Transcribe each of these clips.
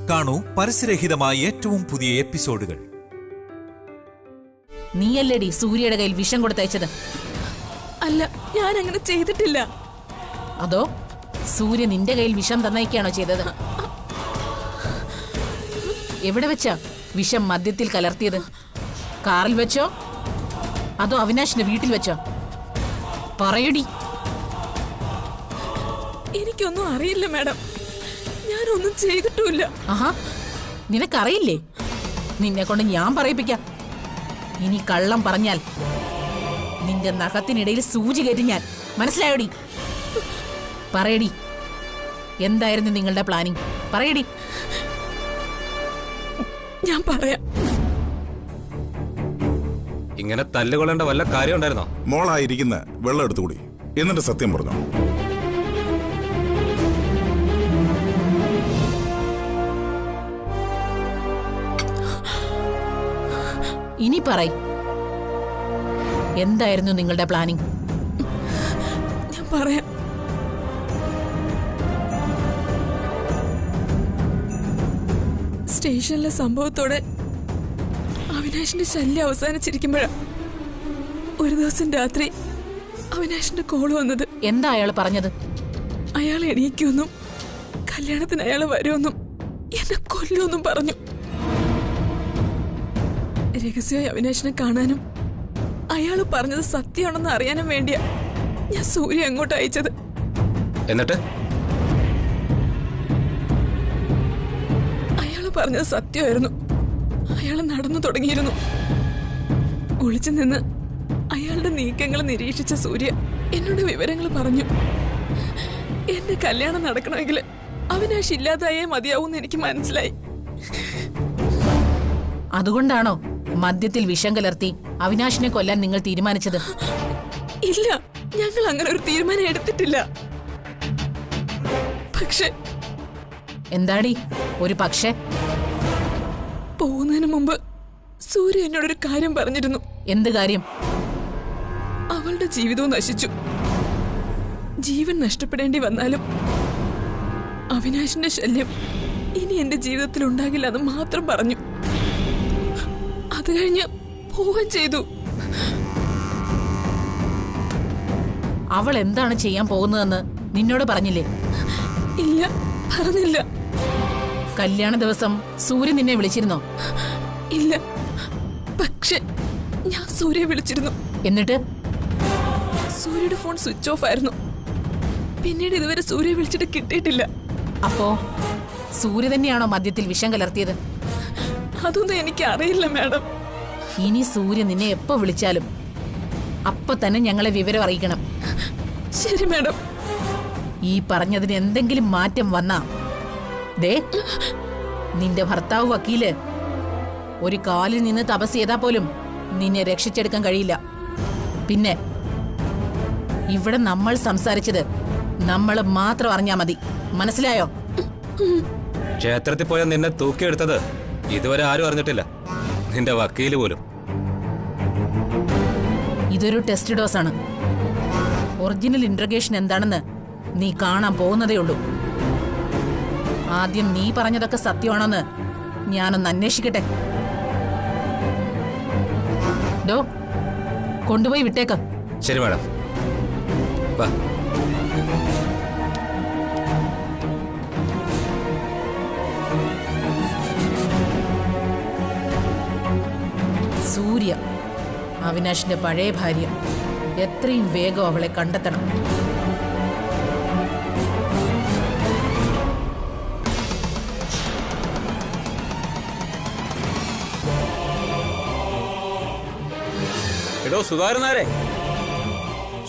കാണൂ പരസ്യരഹിതമായ ഏറ്റവും പുതിയ എപ്പിസോഡുകൾ. നീയല്ലേടി സൂര്യയുടെ കയ്യിൽ വിഷം കൊടുത്തയച്ചത്? അല്ല, ഞാൻ അങ്ങനെ ചെയ്തിട്ടില്ല. അതോ സൂര്യ നിന്റെ കയ്യിൽ വിഷം തന്നയക്കാണോ ചെയ്തത്? എവിടെ വെച്ചാ വിഷം മദ്യത്തിൽ കലർത്തിയത്? കാറിൽ വെച്ചോ അതോ അവിനാശിന്റെ വീട്ടിൽ വെച്ചോ? പറയടി. എനിക്കൊന്നും അറിയില്ല മാഡം, ഞാനൊന്നും ചെയ്തിട്ടുമില്ല. ആഹാ, നിനക്കറിയില്ലേ? നിന്നെ കൊണ്ട് ഞാൻ പറയിപ്പിക്കാം. ഇനി കള്ളം പറഞ്ഞാൽ നിന്റെ നഖത്തിനിടയിൽ സൂചി കയറ്റി ഞാൻ. മനസ്സിലായോടി? പറയടി, എന്തായിരുന്നു നിങ്ങളുടെ പ്ലാനിങ്? പറയടി. ഞാൻ പറയാം. ഇങ്ങനെ തല്ലുകൊള്ളേണ്ട വല്ല കാര്യം ഉണ്ടായിരുന്നോ? മോളായിരിക്കുന്ന വെള്ളം എടുത്തുകൂടി, എന്നിട്ട് സത്യം പറഞ്ഞോ. ഇനി പറയ്, എന്തായിരുന്നു നിങ്ങളുടെ പ്ലാനിങ്? ഞാൻ പറയാം. സ്റ്റേഷനിലെ സംഭവത്തോടെ അവിനാശിന്റെ ശല്യം അവസാനിച്ചിരിക്കുമ്പോഴാ ഒരു ദിവസം രാത്രി അവിനാശിന്റെ കോള് വന്നത്. എന്താ അയാൾ പറഞ്ഞത്? അയാൾ എണീക്കുമെന്നും കല്യാണത്തിന് അയാൾ വരുമെന്നും എന്നെ കൊല്ലുമെന്നും പറഞ്ഞു. രഹസ്യമായി അവിനാശിനെ കാണാനും അയാൾ പറഞ്ഞത് സത്യമാണെന്ന് അറിയാനും വേണ്ടിയാ ഞാൻ സൂര്യ അങ്ങോട്ട് അയച്ചത്. എന്നിട്ട് അയാൾ പറഞ്ഞത് സത്യമായിരുന്നു. അയാൾ നടന്നു തുടങ്ങിയിരുന്നു. ഒളിച്ചു നിന്ന് അയാളുടെ നീക്കങ്ങൾ നിരീക്ഷിച്ച സൂര്യ എന്നോട് വിവരങ്ങൾ പറഞ്ഞു. എന്റെ കല്യാണം നടക്കണമെങ്കിൽ അവിനാശ് ഇല്ലാതായേ മതിയാവൂന്ന് എനിക്ക് മനസ്സിലായി. അതുകൊണ്ടാണോ മദ്യത്തിൽ വിഷം കലർത്തി അവിനാശിനെ കൊല്ലാൻ നിങ്ങൾ തീരുമാനിച്ചത്? ഇല്ല, ഞങ്ങൾ അങ്ങനെ ഒരു തീരുമാനം എടുത്തിട്ടില്ല. പക്ഷെ എന്താടി ഒരു പക്ഷേ? പോകുന്നതിന് മുമ്പ് സൂര്യ എന്നോടൊരു കാര്യം പറഞ്ഞിരുന്നു. എന്ത് കാര്യം? അവളുടെ ജീവിതവും നശിച്ചു. ജീവൻ നഷ്ടപ്പെടേണ്ടി വന്നാലും അവിനാശിന്റെ ശല്യം ഇനി എന്റെ ജീവിതത്തിൽ ഉണ്ടാകില്ല എന്ന് മാത്രം പറഞ്ഞു. അത് കഴിഞ്ഞ് പോവുകയും ചെയ്തു. അവൾ എന്താണ് ചെയ്യാൻ പോകുന്നതെന്ന് നിന്നോട് പറഞ്ഞില്ലേ? ഇല്ല, പറഞ്ഞില്ല. കല്യാണ ദിവസം സൂര്യ നിന്നെ വിളിച്ചിരുന്നോ? ഇല്ല, പക്ഷെ ഞാൻ സൂര്യയെ വിളിച്ചിരുന്നു. എന്നിട്ട്? സൂര്യയുടെ ഫോൺ സ്വിച്ച് ഓഫ് ആയിരുന്നു. പിന്നീട് ഇതുവരെ സൂര്യയെ വിളിച്ചിട്ട് കിട്ടിയിട്ടില്ല. അപ്പോ സൂര്യ തന്നെയാണോ മദ്യത്തിൽ വിഷം കലർത്തിയത്? അതൊന്നും എനിക്ക് അറിയില്ല മാഡം. ഇനി സൂര്യ നിന്നെ എപ്പോ വിളിച്ചാലും അപ്പൊ തന്നെ ഞങ്ങളെ വിവരം അറിയിക്കണം. ശരി മാഡം. ഈ പറഞ്ഞതിന് എന്തെങ്കിലും മാറ്റം വന്നാ ദേ, നിന്റെ ഭർത്താവ് വക്കീല് ഒരു കാലിൽ നിന്ന് തപസ് ചെയ്താൽ പോലും നിന്നെ രക്ഷിച്ചെടുക്കാൻ കഴിയില്ല. പിന്നെ ഇവിടെ നമ്മൾ സംസാരിച്ചത് നമ്മൾ മാത്രം അറിഞ്ഞാ മതി. മനസ്സിലായോ? ക്ഷേത്രത്തിൽ പോയ നിന്നെ തൂക്കിയെടുത്തത് ഇതുവരെ ആരും അറിഞ്ഞിട്ടില്ല, നിന്റെ വക്കീല് പോലും. ഇതൊരു ടെസ്റ്റ് ഡോസ് ആണ്. ഒറിജിനൽ ഇന്റർഗേഷൻ എന്താണെന്ന് നീ കാണാൻ പോകുന്നതേ ഉള്ളൂ. ആദ്യം നീ പറഞ്ഞതൊക്കെ സത്യമാണോന്ന് ഞാനൊന്ന് അന്വേഷിക്കട്ടെ. ഡോ, കൊണ്ടുപോയി വിട്ടേക്കാം. ശരി മാഡം. വാ. സൂര്യ, അവിനാശിന്റെ പഴയ ഭാര്യ. എത്രയും വേഗം അവളെ കണ്ടെത്തണം. എടോ സുധാകരനാരെ,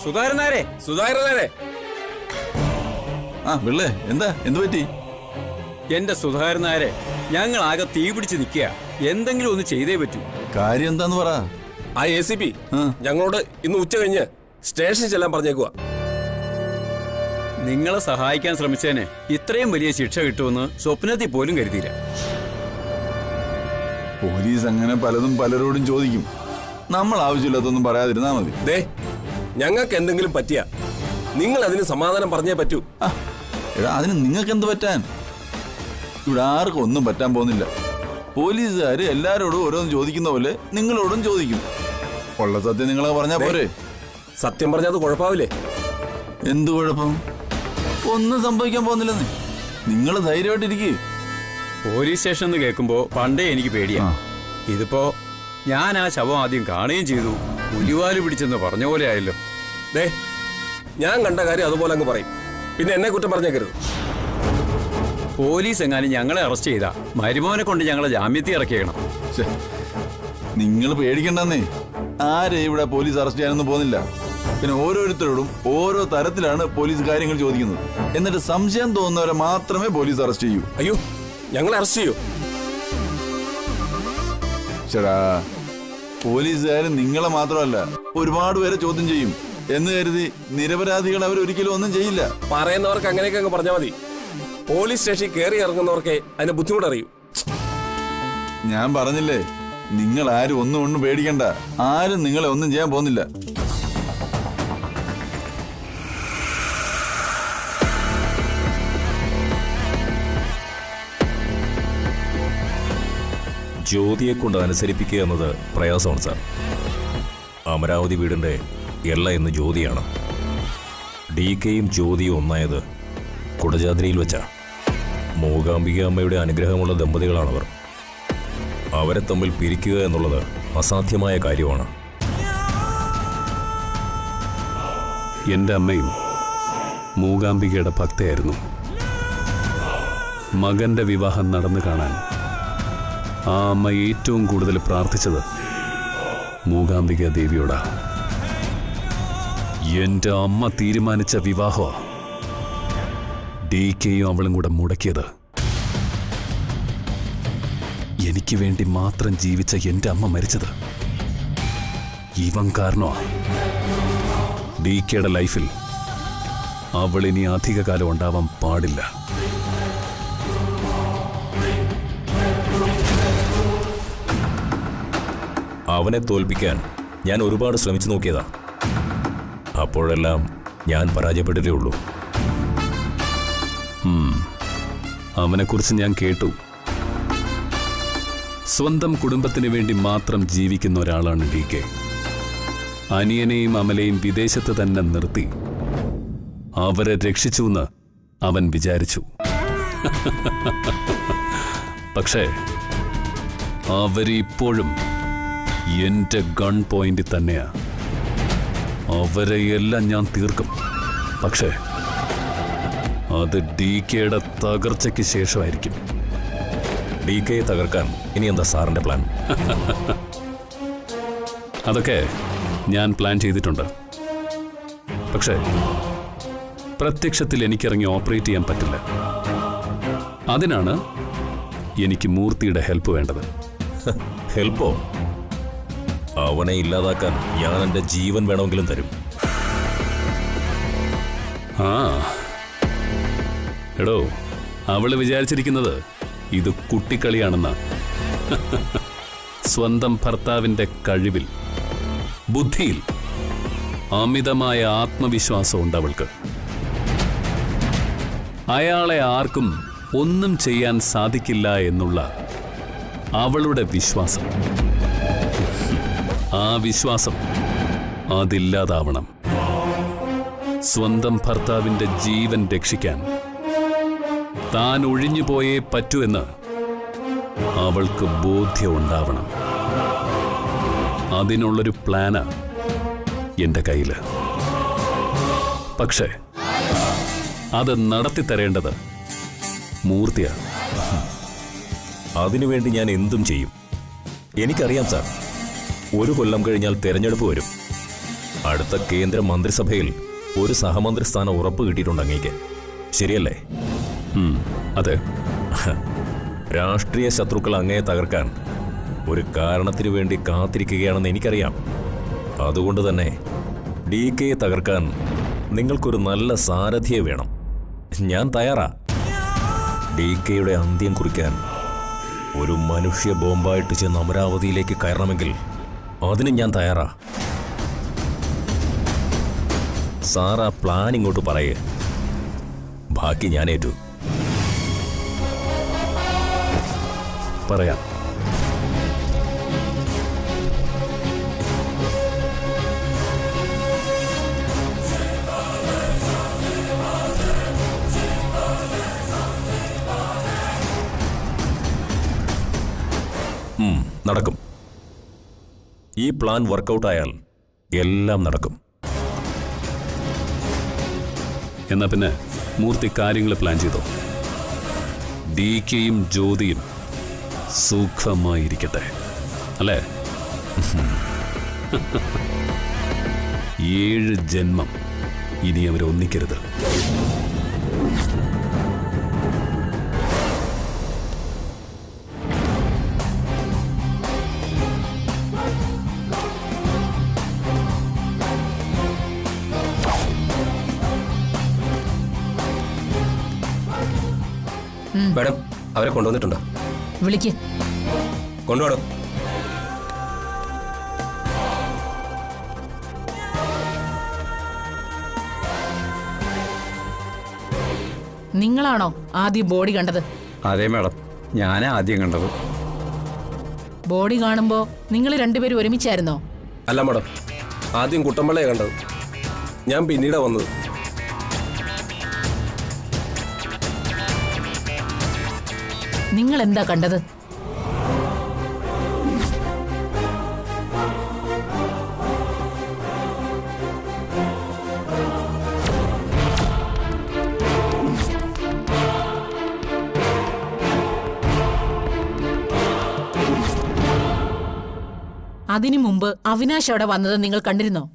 സുധാകരനാരെ, സുധാകരനാരെ. ആ പിള്ളേ, എന്താ എന്ത് പറ്റി? എന്റെ സുധാകരനാരെ, ഞങ്ങൾ ആകെ തീ പിടിച്ച് നിൽക്കുക. എന്തെങ്കിലും ഒന്ന് ചെയ്തേ പറ്റൂ. കാര്യം എന്താന്ന് പറ. ആ ACP ഞങ്ങളോട് ഇന്ന് ഉച്ച കഴിഞ്ഞ് സ്റ്റേഷനിൽ ചെല്ലാൻ പറഞ്ഞേക്കുക. നിങ്ങളെ സഹായിക്കാൻ ശ്രമിച്ചതിന് ഇത്രയും വലിയ ശിക്ഷ കിട്ടുമെന്ന് സ്വപ്നത്തിൽ പോലും കരുതിയില്ല. പോലീസ് അങ്ങനെ പലതും പലരോടും ചോദിക്കും. നമ്മൾ ആവശ്യമില്ലാത്തൊന്നും പറയാതിരുന്നാ മതി. ദേ, ഞങ്ങൾക്ക് എന്തെങ്കിലും പറ്റിയ നിങ്ങൾ അതിന് സമാധാനം പറഞ്ഞേ പറ്റൂ. എടാ, അതിന് നിങ്ങൾക്ക് എന്ത് പറ്റാൻ? ഇവിടെ ആർക്കും ഒന്നും പറ്റാൻ പോകുന്നില്ല. പോലീസുകാർ എല്ലാരോടും ഓരോന്ന് ചോദിക്കുന്ന പോലെ നിങ്ങളോടും ചോദിക്കും. ഉള്ള സത്യം നിങ്ങളെ പറഞ്ഞാ പോരെ? സത്യം പറഞ്ഞാൽ അത് കുഴപ്പാവില്ലേ? എന്ത് കുഴപ്പം? ഒന്നും സംഭവിക്കാൻ പോകുന്നില്ലെന്ന്. നിങ്ങൾ ധൈര്യമായിട്ടിരിക്കേ. പോലീസ് സ്റ്റേഷൻ എന്ന് കേൾക്കുമ്പോ പണ്ടേ എനിക്ക് പേടിയാ. ഇതിപ്പോ ഞാൻ ആ ശവം ആദ്യം കാണുകയും ചെയ്തു, പുലിവാല് പിടിച്ചെന്ന് പറഞ്ഞ പോലെ ആയല്ലോ. ദേ, ഞാൻ കണ്ട കാര്യം അതുപോലെ അങ്ങ് പറയും, പിന്നെ എന്നെ കുറ്റം പറഞ്ഞേക്കരുത്. പോലീസ് എങ്ങാനും ഞങ്ങളെ അറസ്റ്റ് ചെയ്താ മരുമോനെ കൊണ്ട് ഞങ്ങളെ ജാമ്യത്തിൽ ഇറക്കിയേക്കണം. നിങ്ങൾ പേടിക്കണ്ടെന്നേ. ആരെ ഇവിടെ പോലീസ് അറസ്റ്റ് ചെയ്യാനൊന്നും പോകുന്നില്ല. പിന്നെ ഓരോരുത്തരോടും ഓരോ തരത്തിലാണ് പോലീസ് കാര്യങ്ങൾ ചോദിക്കുന്നത്. എന്നിട്ട് സംശയം തോന്നുന്നവരെ മാത്രമേ പോലീസ് അറസ്റ്റ് ചെയ്യൂ. അയ്യോ, ഞങ്ങളെ അറസ്റ്റ് ചെയ്യൂ? ചേടാ, പോലീസുകാർ നിങ്ങളെ മാത്രമല്ല ഒരുപാട് പേരെ ചോദ്യം ചെയ്യും എന്ന് കരുതി നിരപരാധികൾ അവർ ഒരിക്കലും ഒന്നും ചെയ്യില്ല. പറയുന്നവർക്ക് അങ്ങനെയൊക്കെ അങ്ങ് പറഞ്ഞാൽ മതി. പോലീസ് സ്റ്റേഷനിൽ കയറി ഇറങ്ങുന്നവർക്കെ അതിന്റെ ബുദ്ധിമുട്ടറിയൂ. ഞാൻ പറഞ്ഞില്ലേ, നിങ്ങൾ ആരും ഒന്നും പേടിക്കണ്ട. ആരും നിങ്ങളെ ഒന്നും ചെയ്യാൻ പോകുന്നില്ല. ജ്യോതിയെ കൊണ്ട് അനുസരിപ്പിക്കുക എന്നത് പ്രയാസമാണ് സാർ. അമരാവതി വീടിൻ്റെ എള്ള എന്ന് ജ്യോതിയാണ്. DKയും ജ്യോതിയും ഒന്നായത് കുടജാദ്രിയിൽ വെച്ച മൂകാംബിക അമ്മയുടെ അനുഗ്രഹമുള്ള ദമ്പതികളാണവർ. അവരെ തമ്മിൽ പിരിക്കുക എന്നുള്ളത് അസാധ്യമായ കാര്യമാണ്. എൻ്റെ അമ്മയും മൂകാംബികയുടെ ഭക്തയായിരുന്നു. മകന്റെ വിവാഹം നടന്നു കാണാൻ ആ അമ്മ ഏറ്റവും കൂടുതൽ പ്രാർത്ഥിച്ചത് മൂകാംബിക ദേവിയോടാ. എൻ്റെ അമ്മ തീരുമാനിച്ച വിവാഹം DKയും അവളും കൂടെ മുടക്കിയത്. എനിക്ക് വേണ്ടി മാത്രം ജീവിച്ച എൻ്റെ അമ്മ മരിച്ചത് ഇവൻ കാരണമാ. DKയുടെ ലൈഫിൽ അവൾ ഇനി അധികകാലം ഉണ്ടാവാൻ പാടില്ല. അവനെ തോൽപ്പിക്കാൻ ഞാൻ ഒരുപാട് ശ്രമിച്ചു നോക്കിയതാ. അപ്പോഴെല്ലാം ഞാൻ പരാജയപ്പെട്ടിട്ടേ ഉള്ളൂ. അവനെക്കുറിച്ച് ഞാൻ കേട്ടു. സ്വന്തം കുടുംബത്തിന് വേണ്ടി മാത്രം ജീവിക്കുന്ന ഒരാളാണ് DK. അനിയനെയും അമലയും വിദേശത്ത് തന്നെ നിർത്തി അവരെ രക്ഷിച്ചു എന്ന് അവൻ വിചാരിച്ചു. പക്ഷേ അവരിപ്പോഴും എന്റെ ഗൺ പോയിന്റിൽ തന്നെയാ. അവരെയെല്ലാം ഞാൻ തീർക്കും. പക്ഷേ അത് DKയുടെ തകർച്ചയ്ക്ക് ശേഷമായിരിക്കും. DKയെ തകർക്കാൻ ഇനി എന്താ സാറിന്റെ പ്ലാൻ? അതൊക്കെ ഞാൻ പ്ലാൻ ചെയ്തിട്ടുണ്ട്. പക്ഷേ പ്രത്യക്ഷത്തിൽ എനിക്കിറങ്ങി ഓപ്പറേറ്റ് ചെയ്യാൻ പറ്റില്ല. അതിനാണ് എനിക്ക് മൂർത്തിയുടെ ഹെൽപ്പ് വേണ്ടത്. ഹെൽപ്പോ? അവനെ ഇല്ലാതാക്കാൻ ഞാൻ എൻ്റെ ജീവൻ വേണമെങ്കിലും തരും. ആ എടോ, അവള് വിചാരിച്ചിരിക്കുന്നത് ഇത് കുട്ടിക്കളിയാണെന്നാ. സ്വന്തം ഭർത്താവിന്റെ കഴിവിൽ, ബുദ്ധിയിൽ അമിതമായ ആത്മവിശ്വാസമുണ്ട് അവൾക്ക്. അയാളെ ആർക്കും ഒന്നും ചെയ്യാൻ സാധിക്കില്ല എന്നുള്ള അവളുടെ വിശ്വാസം. ആ വിശ്വാസം അതില്ലാതാവണം. സ്വന്തം ഭർത്താവിന്റെ ജീവൻ രക്ഷിക്കാൻ താൻ ഒഴിഞ്ഞുപോയേ പറ്റൂ എന്ന് അവൾക്ക് ബോധ്യമുണ്ടാവണം. അതിനുള്ളൊരു പ്ലാനാ എന്റെ കയ്യില്. പക്ഷേ അത് നടത്തിത്തരേണ്ടത് മൂർത്തിയാണ്. അതിനുവേണ്ടി ഞാൻ എന്തും ചെയ്യും. എനിക്കറിയാം സാർ, 1 കൊല്ലം കഴിഞ്ഞാൽ തെരഞ്ഞെടുപ്പ് വരും. അടുത്ത കേന്ദ്ര മന്ത്രിസഭയിൽ ഒരു സഹമന്ത്രി സ്ഥാനം ഉറപ്പ് കിട്ടിയിട്ടുണ്ട് അങ്ങേക്ക്. ശരിയല്ലേ? അതെ. രാഷ്ട്രീയ ശത്രുക്കൾ അങ്ങയെ തകർക്കാൻ ഒരു കാരണത്തിനു വേണ്ടി കാത്തിരിക്കുകയാണെന്ന് എനിക്കറിയാം. അതുകൊണ്ട് തന്നെ DKയെ തകർക്കാൻ നിങ്ങൾക്കൊരു നല്ല സാരഥിയെ വേണം. ഞാൻ തയ്യാറാ. DKയുടെ അന്ത്യം കുറിക്കാൻ ഒരു മനുഷ്യ ബോംബായിട്ട് ചെന്ന് അമരാവതിയിലേക്ക് കയറണമെങ്കിൽ അതിന് ഞാൻ തയ്യാറാ. സാർ ആ പ്ലാൻ ഇങ്ങോട്ട് പറയേ, ബാക്കി ഞാൻ ഏറ്റു. പറയാം. നടക്കും. ഈ പ്ലാൻ വർക്കൗട്ട് ആയാൽ എല്ലാം നടക്കും. എന്നാ പിന്നെ മൂർത്തി കാര്യങ്ങൾ പ്ലാൻ ചെയ്തോ. DKയും ജ്യോതിയും സുഖമായിരിക്കട്ടെ, അല്ലേ? 7 ജന്മം ഇനി അവരൊന്നിക്കരുത്. മാഡം, അവരെ കൊണ്ടുവന്നിട്ടുണ്ടോ? വിളിക്ക്. കൊണ്ടുപോടോ. നിങ്ങളാണോ ആദ്യം ബോഡി കണ്ടത്? അതെ മാഡം, ഞാനാ ആദ്യം കണ്ടത്. ബോഡി കാണുമ്പോ നിങ്ങൾ രണ്ടുപേരും ഒരുമിച്ചായിരുന്നോ? അല്ല മാഡം, ആദ്യം കുട്ടമ്പളയെ കണ്ടത്. ഞാൻ പിന്നീടാ വന്നത്. നിങ്ങൾ എന്താ കണ്ടത്? അതിനു മുമ്പ് അവിനാശ് അവിടെ വന്നത് നിങ്ങൾ കണ്ടിരുന്നോ?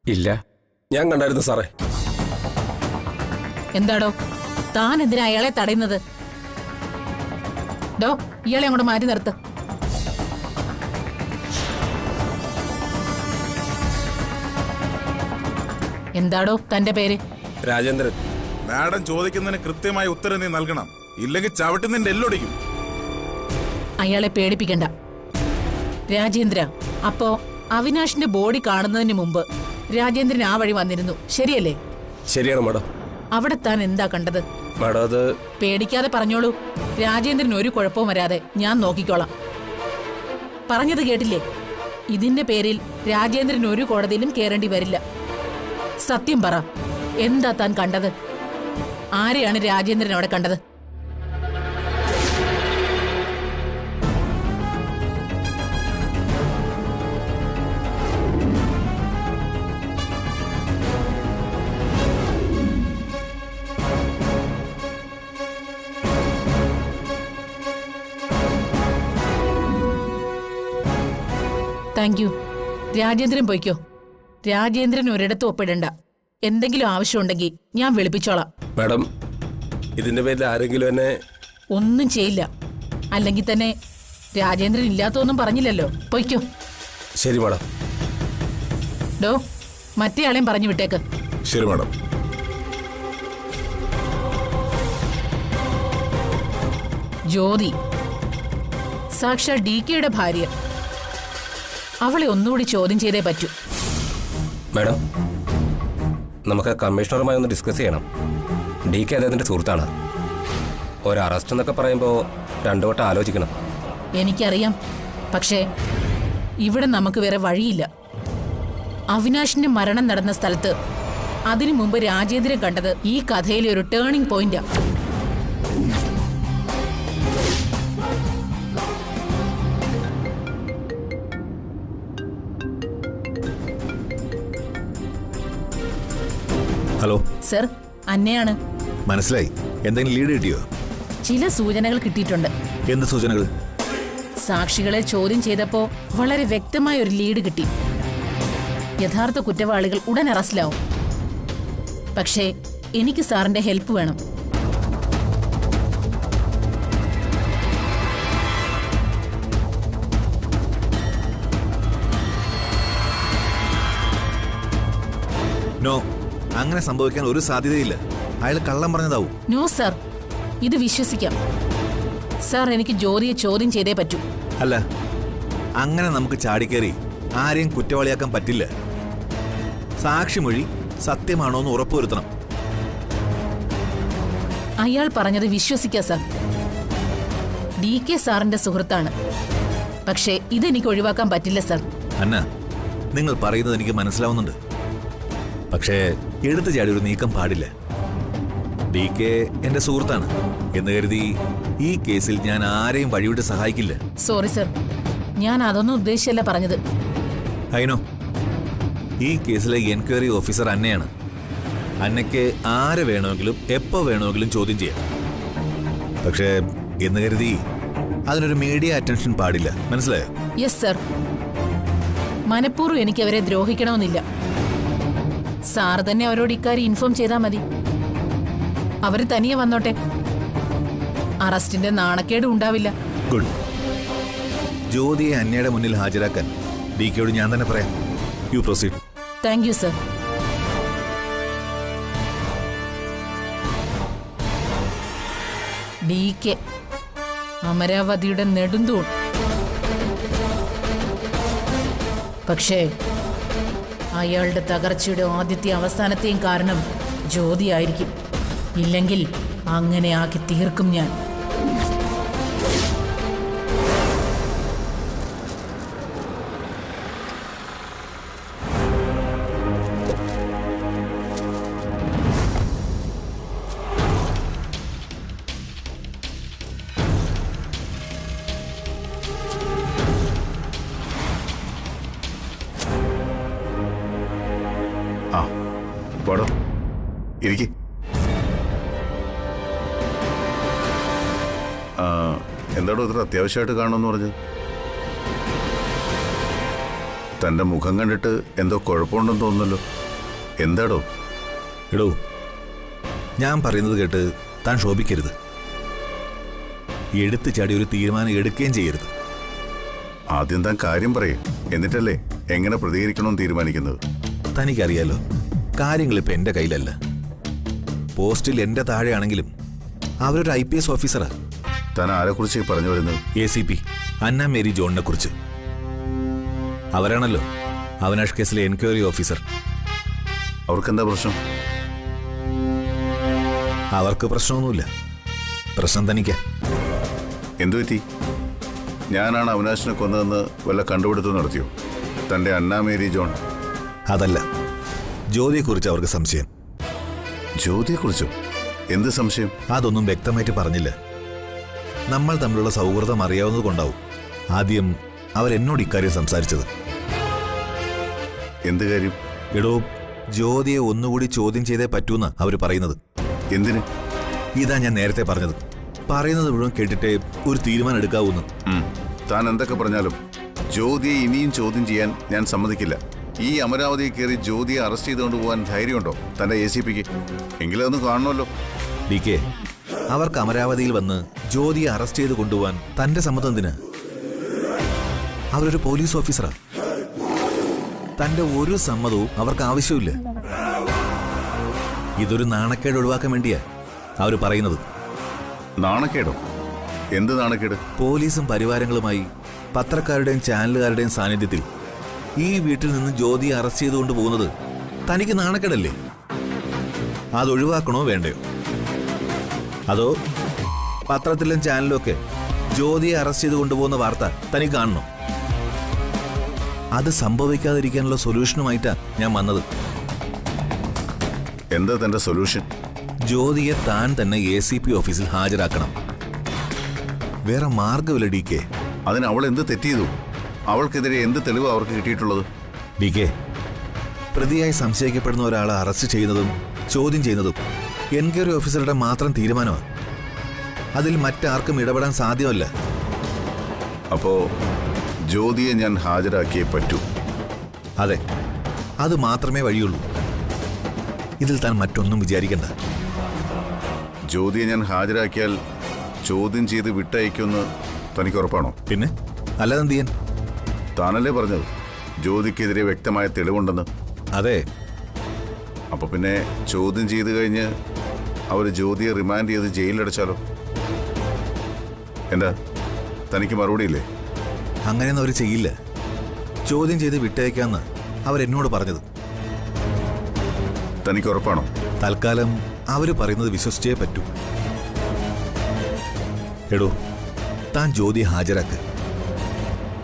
ഇല്ല. ഞാൻ കണ്ടായിരുന്നു സാറേ. എന്താടോ താൻ എന്തിനാ അയാളെ തടയുന്നത്? ഡോ, ഇയാളെ അങ്ങോട്ട് മാറ്റി നിർത്ത്. എന്താടോ തന്റെ പേര്? രാജേന്ദ്രൻ. മാഡം ചോദിക്കുന്നതിന് കൃത്യമായ ഉത്തരം നീ നൽകണം, ഇല്ലെങ്കിൽ ചവിട്ടി നിന്റെ എല്ലൊടിക്കും. അയാളെ പേടിപ്പിക്കണ്ട. രാജേന്ദ്ര, അപ്പോ അവിനാഷിന്റെ ബോഡി കാണുന്നതിന് മുമ്പ് രാജേന്ദ്രൻ ആ വഴി വന്നിരുന്നു, ശരിയല്ലേ? ശരിയാണ് മാഡം. അവിടെ താൻ എന്താ കണ്ടത്? മാഡം അത് പേടിക്കാതെ പറഞ്ഞോളൂ. രാജേന്ദ്രൻ ഒരു കുഴപ്പവും വരാതെ ഞാൻ നോക്കിക്കോളാം. പറഞ്ഞത് കേട്ടില്ലേ? ഇതിന്റെ പേരിൽ രാജേന്ദ്രൻ ഒരു കോടതിയിലും കേറേണ്ടി വരില്ല. സത്യം പറ, എന്താ താൻ കണ്ടത്? ആരെയാണ് രാജേന്ദ്രൻ അവിടെ കണ്ടത്? Thank you. രാജേന്ദ്രൻ പോയിക്കോ. രാജേന്ദ്രൻ ഒരിടത്തും ഒപ്പിടണ്ട. എന്തെങ്കിലും ആവശ്യമുണ്ടെങ്കിൽ ഞാൻ വിളിപ്പിച്ചോളാം. മാഡം, ഇതിന്റെ പേരിൽ ആരെങ്കിലും എന്നെ ഒന്നും ചെയ്യില്ല. അല്ലെങ്കിൽ തന്നെ രാജേന്ദ്രൻ ഇല്ലാത്തൊന്നും പറഞ്ഞില്ലല്ലോ. പൊയ്ക്കോ. ശരി മാഡം. ഡോ, മറ്റേയാളെയും പറഞ്ഞു വിട്ടേക്ക്. ശരി മാഡം. ജ്യോതി, സാക്ഷാൽ DKയുടെ ഭാര്യ. അവളെ ഒന്നുകൂടി ചോദ്യം ചെയ്തേ പറ്റൂ. മാഡം, നമുക്ക് കമ്മീഷണറുമായി ഒന്ന് ഡിസ്കസ് ചെയ്യണം. DK അദ്ദേഹത്തിന്റെ സുഹൃത്താണ്. ഒരു അറസ്റ്റ് എന്നൊക്കെ പറയുമ്പോൾ 2 വട്ടം ആലോചിക്കണം. എനിക്കറിയാം, പക്ഷേ ഇവിടെ നമുക്ക് വേറെ വഴിയില്ല. അവിനാഷിന്റെ മരണം നടന്ന സ്ഥലത്ത് അതിനു മുമ്പ് രാജേന്ദ്രൻ കണ്ടത് ഈ കഥയിലെ ഒരു ടേണിംഗ് പോയിന്റാ. ഹലോ സർ, അന്നയാണ്. മനസ്സിലായി. എന്തെങ്കിലും ലീഡ് കിട്ടിയോ? ചില സൂചനകൾ കിട്ടിയിട്ടുണ്ട്. എന്ത് സൂചനകൾ? സാക്ഷികളെ ചോദ്യം ചെയ്തപ്പോ വളരെ വ്യക്തമായ ഒരു ലീഡ് കിട്ടി. യഥാർത്ഥ കുറ്റവാളികൾ ഉടൻ അറസ്റ്റിലാവും. പക്ഷേ എനിക്ക് സാറിന്റെ ഹെൽപ്പ് വേണം. നോ, അങ്ങനെ സംഭവിക്കാൻ ഒരു സാധ്യതയില്ല. അയാൾ കള്ളം പറഞ്ഞതാവും. നോ സർ, ഇത് വിശ്വസിക്കാം. സാർ, എനിക്ക് ജ്യോതിയെ ചോദ്യം ചെയ്തേ പറ്റൂ. അല്ല, അങ്ങനെ നമുക്ക് ചാടിക്കേറി ആരെയും കുറ്റവാളിയാക്കാൻ പറ്റില്ല. സാക്ഷിമൊഴി സത്യമാണോ എന്ന് ഉറപ്പുവരുത്തണം. അയാൾ പറഞ്ഞത് വിശ്വസിക്കാം സാർ. DK സാറിന്റെ സുഹൃത്താണ്. പക്ഷേ ഇതെനിക്ക് ഒഴിവാക്കാൻ പറ്റില്ല സർ. അന്ന, നിങ്ങൾ പറയുന്നത് എനിക്ക് മനസ്സിലാവുന്നുണ്ട്. പക്ഷേ എടുത്തു ചാടി ഒരു നീക്കം പാടില്ല. DK എന്റെ സുഹൃത്താണ് എന്ന് കരുതി ഈ കേസിൽ ഞാൻ ആരെയും വഴിവിട്ട് സഹായിക്കില്ല. സോറി സർ, ഞാൻ അതൊന്നും ഉദ്ദേശിച്ചല്ല പറഞ്ഞത്. അയിനോ, ഈ കേസിലെ എൻക്വയറി ഓഫീസർ അന്നയാണ്. അന്നയ്ക്ക് ആരെ വേണമെങ്കിലും എപ്പോ വേണമെങ്കിലും ചോദ്യം ചെയ്യാം. പക്ഷേ എന്ന് കരുതി അതിനൊരു മീഡിയ അറ്റൻഷൻ പാടില്ല. മനസ്സിലായോ? Yes sir. മനഃപൂർവ്വം എനിക്ക് അവരെ ദ്രോഹിക്കണമെന്നില്ല. സാർ തന്നെ അവരോട് ഇക്കാര്യം ഇൻഫോം ചെയ്താൽ മതി. അവര് തനിയെ വന്നോട്ടെ. അറസ്റ്റിന്റെ നാണക്കേടും ഉണ്ടാവില്ല. ഗുഡ്. ജ്യോതിയെ അന്നയുടെ മുന്നിൽ ഹാജരാക്കാൻ DKയോട് ഞാൻ തന്നെ പറയാം. You proceed. Thank you sir. DK, അമരാവതിയുടെ നെടുന്തൂൺ. പക്ഷേ അയാളുടെ തകർച്ചയുടെ ആദ്യത്തെ അവസാനത്തെയും കാരണം ജ്യോതിയായിരിക്കും. ഇല്ലെങ്കിൽ അങ്ങനെ ആക്കി തീർക്കും ഞാൻ. പാടോ, ഇരിക്ക്. എന്താടോ ഇത്ര അത്യാവശ്യമായിട്ട് കാണുമെന്ന് പറഞ്ഞത്? തന്റെ മുഖം കണ്ടിട്ട് എന്തോ കുഴപ്പമുണ്ടെന്ന് തോന്നുന്നല്ലോ. എന്താടോ? എടോ, ഞാൻ പറയുന്നത് കേട്ട് താൻ ശോഭിക്കരുത്. എടുത്തു ചാടി ഒരു തീരുമാനം എടുക്കുകയും ചെയ്യരുത്. ആദ്യം താൻ കാര്യം പറയേ, എന്നിട്ടല്ലേ എങ്ങനെ പ്രതികരിക്കണമെന്ന് തീരുമാനിക്കുന്നത്. തനിക്കറിയാലോ, കാര്യങ്ങൾ ഇപ്പൊ എന്റെ കയ്യിലല്ല. പോസ്റ്റിൽ എന്റെ താഴെയാണെങ്കിലും അവരൊരു IPS ഓഫീസറാ. താൻ ആരെക്കുറിച്ച് പറഞ്ഞു വരുന്നത്? ACP അന്ന മേരി ജോണിനെ കുറിച്ച്. അവരാണല്ലോ അവനാഷ് കേസിലെ എൻക്വയറി ഓഫീസർ. അവർക്കെന്താ പ്രശ്നം? അവർക്ക് പ്രശ്നമൊന്നുമില്ല. പ്രശ്നം തനിക്കാ. എന്തു പറ്റി? ഞാനാണ് അവിനാശിനെ കൊന്നതെന്ന് വല്ല കണ്ടുപിടുത്തം നടത്തിയോ? തന്റെ അന്ന മേരി ജോൺ? അതല്ല, ജ്യോതിയെക്കുറിച്ച് അവർക്ക് സംശയം. ജ്യോതിയെക്കുറിച്ചോ? എന്ത് സംശയം? അതൊന്നും വ്യക്തമായിട്ട് പറഞ്ഞില്ല. നമ്മൾ തമ്മിലുള്ള സൗഹൃദം അറിയാവുന്നത് കൊണ്ടാവും ആദ്യം അവരെന്നോട് ഇക്കാര്യം സംസാരിച്ചത്. എന്ത് കാര്യം? എടോ, ജ്യോതിയെ ഒന്നുകൂടി ചോദ്യം ചെയ്തേ പറ്റൂന്നാ അവര് പറയുന്നത്. എന്തിന്? ഇതാ ഞാൻ നേരത്തെ പറഞ്ഞത്. പറയുന്നത് മുഴുവൻ കേട്ടിട്ടേ ഒരു തീരുമാനം എടുക്കാവൂന്ന്. താൻ എന്തൊക്കെ പറഞ്ഞാലും ജ്യോതിയെ ഇനിയും ചോദ്യം ചെയ്യാൻ ഞാൻ സമ്മതിക്കില്ല. ഈ അമരാവതിയെ കയറി ജ്യോതിയെ അറസ്റ്റ് ചെയ്തുകൊണ്ട് പോകാൻ ധൈര്യമുണ്ടോ തന്റെ ACPക്ക്? എങ്കിലും അതൊന്ന് കാണണമല്ലോ. DK, അവർക്ക് അമരാവതിയിൽ വന്ന് ജ്യോതിയെ അറസ്റ്റ് ചെയ്ത് കൊണ്ടുപോകാൻ തന്റെ സമ്മതം എന്തിനാ? അവരൊരു പോലീസ് ഓഫീസറാ. തന്റെ ഒരു സമ്മതവും അവർക്ക് ആവശ്യമില്ല. ഇതൊരു നാണക്കേട് ഒഴിവാക്കാൻ വേണ്ടിയാ അവര് പറയുന്നത്. നാണക്കേടോ? എന്ത് നാണക്കേട്? പോലീസും പരിവാരങ്ങളുമായി പത്രക്കാരുടെയും ചാനലുകാരുടെയും സാന്നിധ്യത്തിൽ ഈ വീട്ടിൽ നിന്ന് ജ്യോതിയെ അറസ്റ്റ് ചെയ്തുകൊണ്ട് പോകുന്നത് തനിക്ക് നാണക്കേടല്ലേ? അതൊഴിവാക്കണോ വേണ്ടയോ? അതോ പത്രത്തിലും ചാനലിലും ഒക്കെ ജ്യോതിയെ അറസ്റ്റ് ചെയ്ത് കൊണ്ടുപോകുന്ന വാർത്ത തനിക്ക് കാണണോ? അത് സംഭവിക്കാതിരിക്കാനുള്ള സൊല്യൂഷനുമായിട്ടാ ഞാൻ വന്നത്. എന്താ തന്റെ സൊല്യൂഷൻ? ജ്യോതിയെ താൻ തന്നെ ACP ഓഫീസിൽ ഹാജരാക്കണം. വേറെ മാർഗമില്ല DK. അതിന് അവൾ എന്ത് തെറ്റ് ചെയ്തു? അവൾക്കെതിരെ എന്ത് തെളിവ് അവർക്ക് കിട്ടിയിട്ടുള്ളത്? DK, പ്രതിയായി സംശയിക്കപ്പെടുന്ന ഒരാളെ അറസ്റ്റ് ചെയ്യുന്നതും ചോദ്യം ചെയ്യുന്നതും എൻക്വയറി ഓഫീസറുടെ മാത്രം തീരുമാനമാണ്. അതിൽ മറ്റാർക്കും ഇടപെടാൻ സാധ്യമല്ല. അപ്പോ ജ്യോതിയെ ഞാൻ ഹാജരാക്കിയേ പറ്റൂ? അതെ, അത് മാത്രമേ വഴിയുള്ളൂ. ഇതിൽ താൻ മറ്റൊന്നും വിചാരിക്കണ്ട. ജ്യോതിയെ ഞാൻ ഹാജരാക്കിയാൽ ചോദ്യം ചെയ്ത് വിട്ടയക്കുമെന്ന് തനിക്ക് ഉറപ്പാണോ? പിന്നെ അല്ലാതെന്ത് ചെയ്യാൻ? താനല്ലേ പറഞ്ഞത് ജ്യോതിക്കെതിരെ വ്യക്തമായ തെളിവുണ്ടെന്ന്? അതെ. അപ്പൊ പിന്നെ ചോദ്യം ചെയ്ത് കഴിഞ്ഞ് അവർ ജ്യോതിയെ റിമാൻഡ് ചെയ്ത് ജയിലിലടച്ചാലോ? എന്താ തനിക്ക് മറുപടിയില്ലേ? അങ്ങനെയൊന്നും അവർ ചെയ്യില്ല. ചോദ്യം ചെയ്ത് വിട്ടയക്കാന്ന് അവരെന്നോട് പറഞ്ഞത്. തനിക്ക് ഉറപ്പാണോ? തൽക്കാലം അവര് പറയുന്നത് വിശ്വസിച്ചേ പറ്റൂ. എടോ, താൻ ജ്യോതിയെ ഹാജരാക്ക്.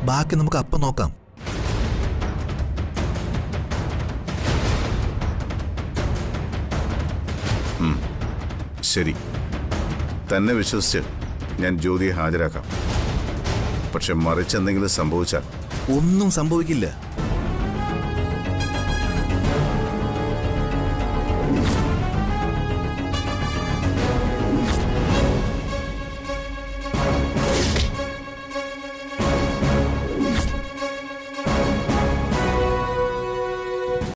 ബാക്കി നമുക്ക് അപ്പം നോക്കാം. ശരി, തന്നെ വിശ്വസിച്ച് ഞാൻ ജ്യോതിയെ ഹാജരാക്കാം. പക്ഷെ മറിച്ചെന്തെങ്കിലും സംഭവിച്ചാൽ ഒന്നും സംഭവിക്കില്ല.